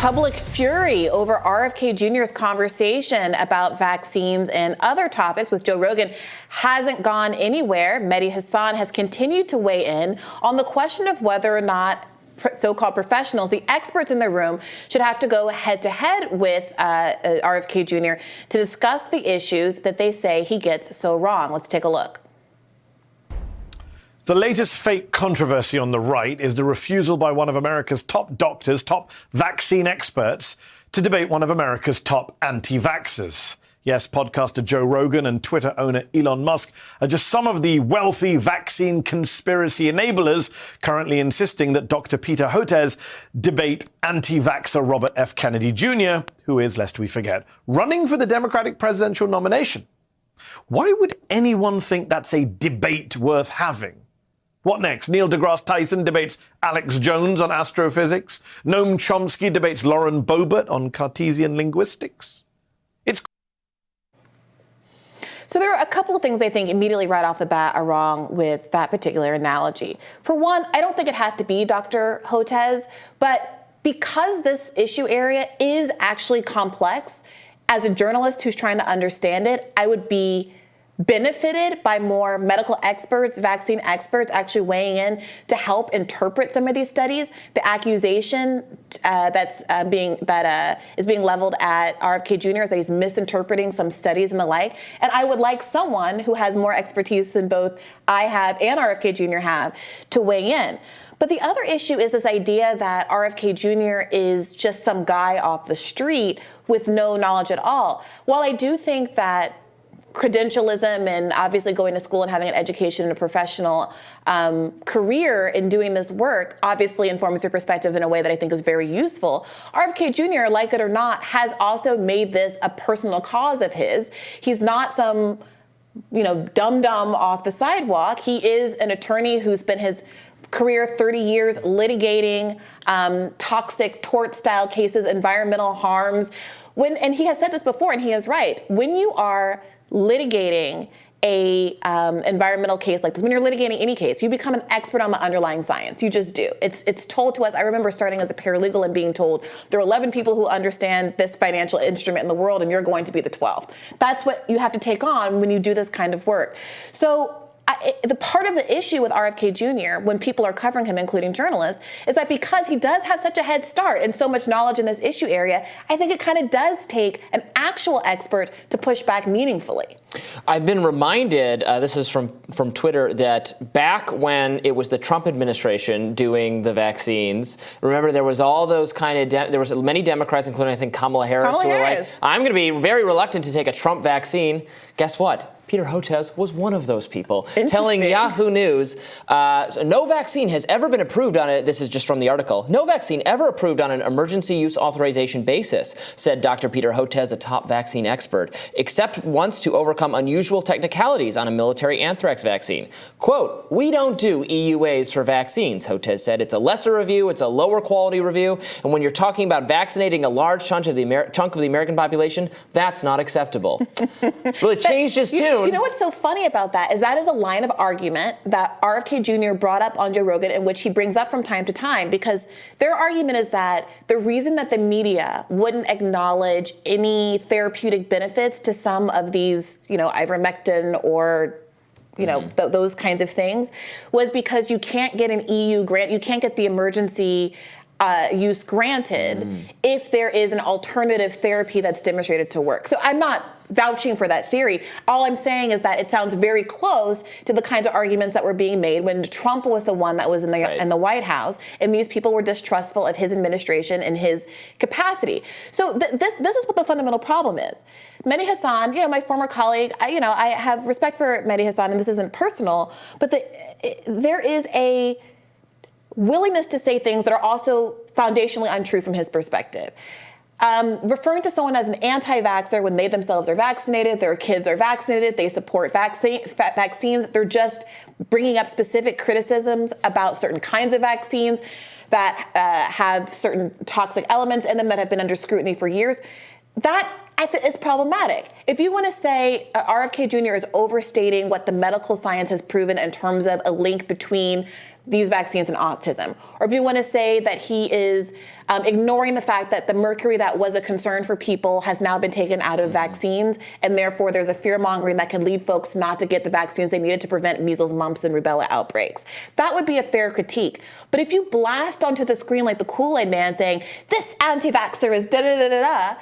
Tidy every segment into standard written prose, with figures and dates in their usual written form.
public fury over RFK Jr.'s conversation about vaccines and other topics with Joe Rogan hasn't gone anywhere. Mehdi Hasan has continued to weigh in on the question of whether or not so-called professionals, the experts in the room, should have to go head-to-head with RFK Jr. to discuss the issues that they say he gets so wrong. Let's take a look. The latest fake controversy on the right is the refusal by one of America's top doctors, top vaccine experts, to debate one of America's top anti-vaxxers. Yes, podcaster Joe Rogan and Twitter owner Elon Musk are just some of the wealthy vaccine conspiracy enablers currently insisting that Dr. Peter Hotez debate anti-vaxxer Robert F. Kennedy Jr., who is, lest we forget, running for the Democratic presidential nomination. Why would anyone think that's a debate worth having? What next? Neil deGrasse Tyson debates Alex Jones on astrophysics. Noam Chomsky debates Lauren Boebert on Cartesian linguistics. So there are a couple of things I think immediately right off the bat are wrong with that particular analogy. For one, I don't think it has to be Dr. Hotez, but because this issue area is actually complex, as a journalist who's trying to understand it, I would be benefited by more medical experts, vaccine experts actually weighing in to help interpret some of these studies. The accusation is being leveled at RFK Jr. is that he's misinterpreting some studies and the like. And I would like someone who has more expertise than both I have and RFK Jr. have to weigh in. But the other issue is this idea that RFK Jr. is just some guy off the street with no knowledge at all. While I do think that credentialism and obviously going to school and having an education and a professional career in doing this work obviously informs your perspective in a way that I think is very useful. RFK Jr., like it or not, has also made this a personal cause of his. He's not some, dum-dum off the sidewalk. He is an attorney who spent his career 30 years litigating toxic tort-style cases, environmental harms. And he has said this before, and he is right. When you are litigating a environmental case like this, when you're litigating any case, you become an expert on the underlying science. You just do. It's told to us. I remember starting as a paralegal and being told there are 11 people who understand this financial instrument in the world, and you're going to be the 12th. That's what you have to take on when you do this kind of work. So the part of the issue with RFK Jr., when people are covering him, including journalists, is that because he does have such a head start and so much knowledge in this issue area, I think it kind of does take an actual expert to push back meaningfully. I've been reminded, this is from Twitter, that back when it was the Trump administration doing the vaccines, remember there was all those there was many Democrats, including I think Kamala Harris, who were like, I'm going to be very reluctant to take a Trump vaccine. Guess what? Peter Hotez was one of those people, telling Yahoo News, no vaccine has ever been approved on it. This is just from the article. No vaccine ever approved on an emergency use authorization basis, said Dr. Peter Hotez, a top vaccine expert, except once to overcome unusual technicalities on a military anthrax vaccine. Quote, we don't do EUAs for vaccines, Hotez said. It's a lesser review. It's a lower quality review. And when you're talking about vaccinating a large chunk of the American population, that's not acceptable. Really changed his tune. You know what's so funny about that is a line of argument that RFK Jr. brought up on Joe Rogan, in which he brings up from time to time, because their argument is that the reason that the media wouldn't acknowledge any therapeutic benefits to some of these, ivermectin or those kinds of things was because you can't get an EU grant, you can't get the emergency use granted if there is an alternative therapy that's demonstrated to work. So I'm not vouching for that theory. All I'm saying is that it sounds very close to the kinds of arguments that were being made when Trump was the one that was in the White House, and these people were distrustful of his administration and his capacity. So this is what the fundamental problem is. Mehdi Hasan, my former colleague, I have respect for Mehdi Hasan, and this isn't personal, but there is a willingness to say things that are also foundationally untrue from his perspective. Referring to someone as an anti-vaxxer when they themselves are vaccinated, their kids are vaccinated, they support vaccines, they're just bringing up specific criticisms about certain kinds of vaccines that have certain toxic elements in them that have been under scrutiny for years. That is problematic. If you want to say RFK Jr. is overstating what the medical science has proven in terms of a link between these vaccines and autism. Or if you want to say that he is ignoring the fact that the mercury that was a concern for people has now been taken out of vaccines, and therefore there's a fear-mongering that can lead folks not to get the vaccines they needed to prevent measles, mumps, and rubella outbreaks. That would be a fair critique. But if you blast onto the screen like the Kool-Aid man saying, this anti-vaxxer is da-da-da-da-da,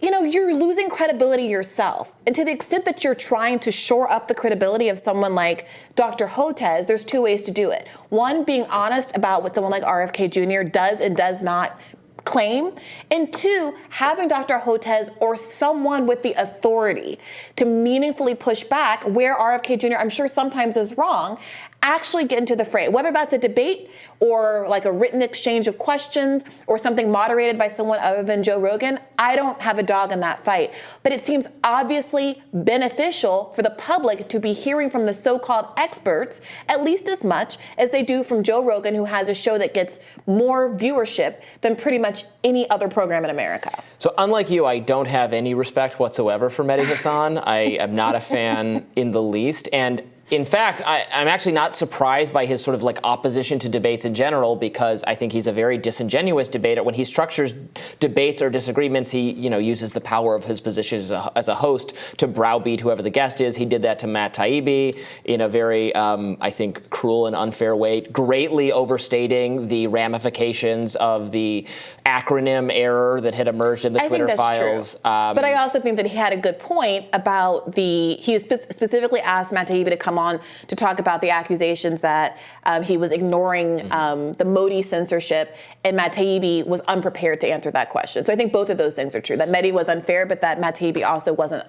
you're losing credibility yourself. And to the extent that you're trying to shore up the credibility of someone like Dr. Hotez, there's two ways to do it. One, being honest about what someone like RFK Jr. does and does not claim. And two, having Dr. Hotez or someone with the authority to meaningfully push back where RFK Jr., I'm sure sometimes is wrong, actually get into the fray, whether that's a debate or like a written exchange of questions or something moderated by someone other than Joe Rogan. I don't have a dog in that fight, but it seems obviously beneficial for the public to be hearing from the so-called experts at least as much as they do from Joe Rogan, who has a show that gets more viewership than pretty much any other program in America. So unlike you, I don't have any respect whatsoever for Mehdi Hasan. I am not a fan in the least. And in fact, I'm actually not surprised by his sort of like opposition to debates in general, because I think he's a very disingenuous debater. When he structures debates or disagreements, he uses the power of his position as a host to browbeat whoever the guest is. He did that to Matt Taibbi in a very, I think, cruel and unfair way, greatly overstating the ramifications of the acronym error that had emerged in the Twitter files. True. But I also think that he had a good point about he specifically asked Matt Taibbi to come on to talk about the accusations that he was ignoring the Modi censorship, and Matt Taibbi was unprepared to answer that question. So I think both of those things are true, that Mehdi was unfair, but that Matt Taibbi also wasn't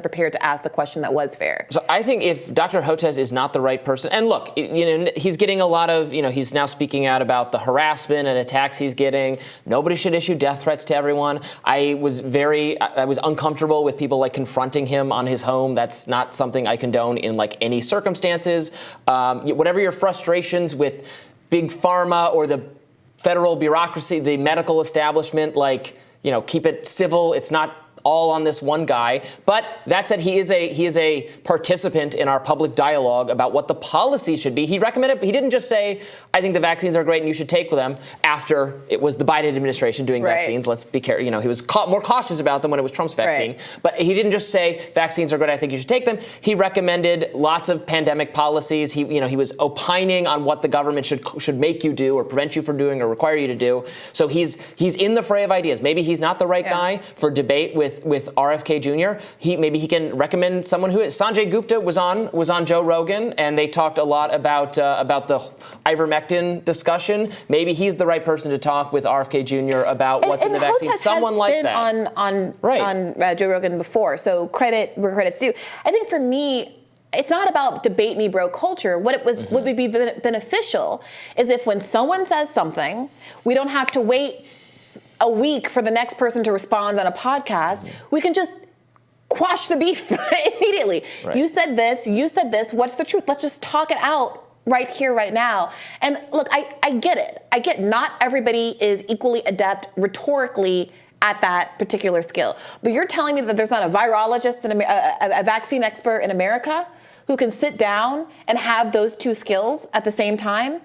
prepared to ask the question that was fair. So I think if Dr. Hotez is not the right person, and look, he's getting a lot of, he's now speaking out about the harassment and attacks he's getting. Nobody should issue death threats to everyone. I was uncomfortable with people like confronting him on his home. That's not something I condone in like any circumstances. Whatever your frustrations with big pharma or the federal bureaucracy, the medical establishment, keep it civil. It's not all on this one guy. But that said, he is a participant in our public dialogue about what the policy should be. He recommended, he didn't just say, I think the vaccines are great and you should take them after it was the Biden administration doing vaccines. Let's be careful. He was more cautious about them when it was Trump's vaccine. Right. But he didn't just say vaccines are good, I think you should take them. He recommended lots of pandemic policies. He was opining on what the government should make you do or prevent you from doing or require you to do. So he's in the fray of ideas. Maybe he's not the right guy for debate with RFK Jr. Maybe he can recommend someone who is. Sanjay Gupta was on Joe Rogan, and they talked a lot about the ivermectin discussion. Maybe he's the right person to talk with RFK Jr. about what's in the vaccine. Someone like that. On Joe Rogan before, so credit where credit's due. I think for me, it's not about debate me bro culture. What would be beneficial is if when someone says something, we don't have to wait a week for the next person to respond on a podcast. We can just quash the beef immediately. Right. You said this, what's the truth? Let's just talk it out right here, right now. And look, I get it. I get not everybody is equally adept rhetorically at that particular skill. But you're telling me that there's not a virologist and a vaccine expert in America who can sit down and have those two skills at the same time?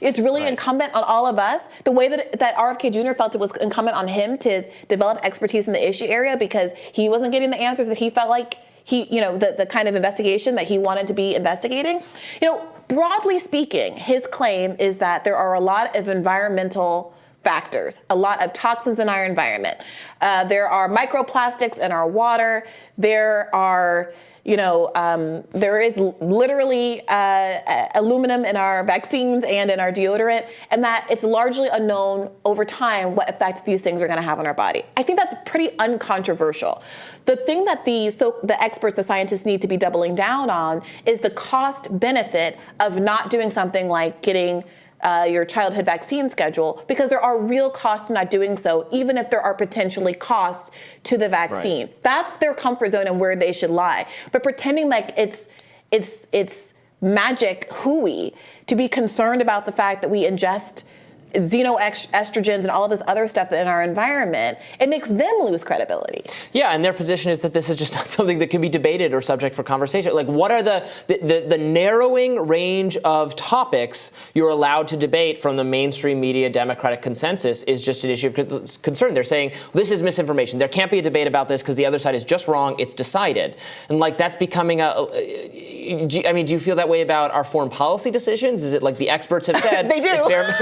It's really incumbent on all of us, the way that RFK Jr. felt it was incumbent on him to develop expertise in the issue area because he wasn't getting the answers that he felt like the kind of investigation that he wanted to be investigating. Broadly speaking, his claim is that there are a lot of environmental factors, a lot of toxins in our environment. There are microplastics in our water. There are there is literally aluminum in our vaccines and in our deodorant, and that it's largely unknown over time what effects these things are going to have on our body. I think that's pretty uncontroversial. The thing that the experts, the scientists need to be doubling down on is the cost benefit of not doing something like getting your childhood vaccine schedule, because there are real costs to not doing so, even if there are potentially costs to the vaccine. Right. That's their comfort zone and where they should lie. But pretending like it's magic hooey to be concerned about the fact that we ingest xenoestrogens and all of this other stuff in our environment, it makes them lose credibility. Yeah, and their position is that this is just not something that can be debated or subject for conversation. Like, what are the narrowing range of topics you're allowed to debate from the mainstream media Democratic consensus is just an issue of concern. They're saying, this is misinformation. There can't be a debate about this because the other side is just wrong. It's decided. And, like, that's becoming do you feel that way about our foreign policy decisions? Is it like the experts have said? They do. It's fair,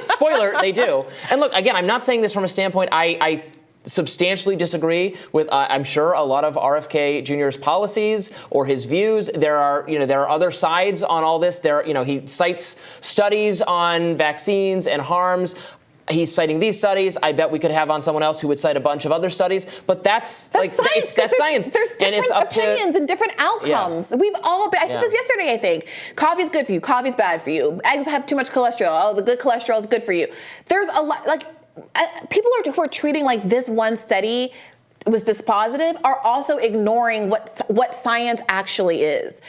spoiler, they do. And look, again, I'm not saying this from a standpoint, I substantially disagree with, I'm sure, a lot of RFK Jr.'s policies or his views. There are other sides on all this. He cites studies on vaccines and harms. He's citing these studies. I bet we could have on someone else who would cite a bunch of other studies. But that's science. That's science. There's different and it's up opinions and different outcomes. Yeah. We've all been, I said this yesterday, I think. Coffee's good for you. Coffee's bad for you. Eggs have too much cholesterol. Oh, the good cholesterol is good for you. There's a lot, people who are treating like this one study was dispositive are also ignoring what science actually is.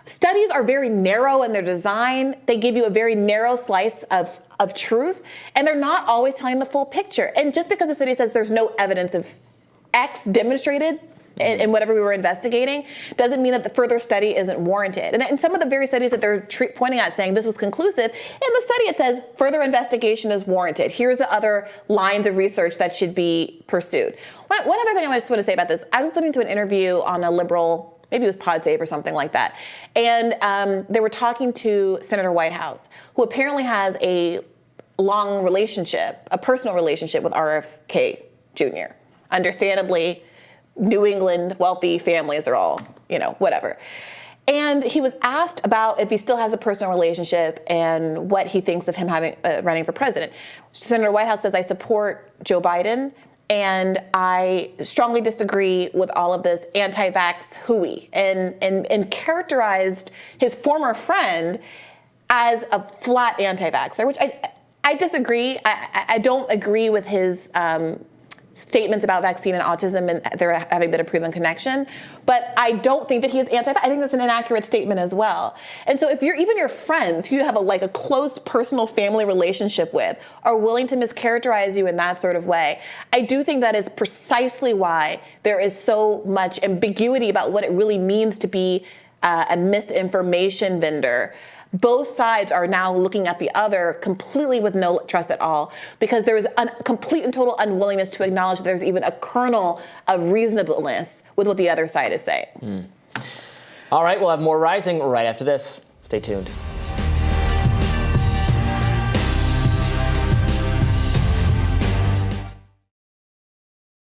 Studies are very narrow in their design. They give you a very narrow slice of truth, and they're not always telling the full picture. And just because the study says there's no evidence of X demonstrated in whatever we were investigating doesn't mean that the further study isn't warranted. And some of the very studies that they're pointing at saying this was conclusive, in the study it says further investigation is warranted. Here's the other lines of research that should be pursued. One other thing I just want to say about this, I was listening to an interview on a liberal, maybe it was Pod Save or something like that. And they were talking to Senator Whitehouse, who apparently has a long relationship, a personal relationship with RFK Jr. Understandably, New England, wealthy families, they're all, whatever. And he was asked about if he still has a personal relationship and what he thinks of him running for president. Senator Whitehouse says, I support Joe Biden, and I strongly disagree with all of this anti-vax hooey, and characterized his former friend as a flat anti-vaxxer, which I disagree. I don't agree with his statements about vaccine and autism and there having been a proven connection, but I don't think that he is anti-vax. I think that's an inaccurate statement as well. And so if even your friends who you have a close personal family relationship with are willing to mischaracterize you in that sort of way, I do think that is precisely why there is so much ambiguity about what it really means to be a misinformation vendor. Both sides are now looking at the other completely with no trust at all, because there is a complete and total unwillingness to acknowledge that there's even a kernel of reasonableness with what the other side is saying. All right, we'll have more Rising right after this. Stay tuned.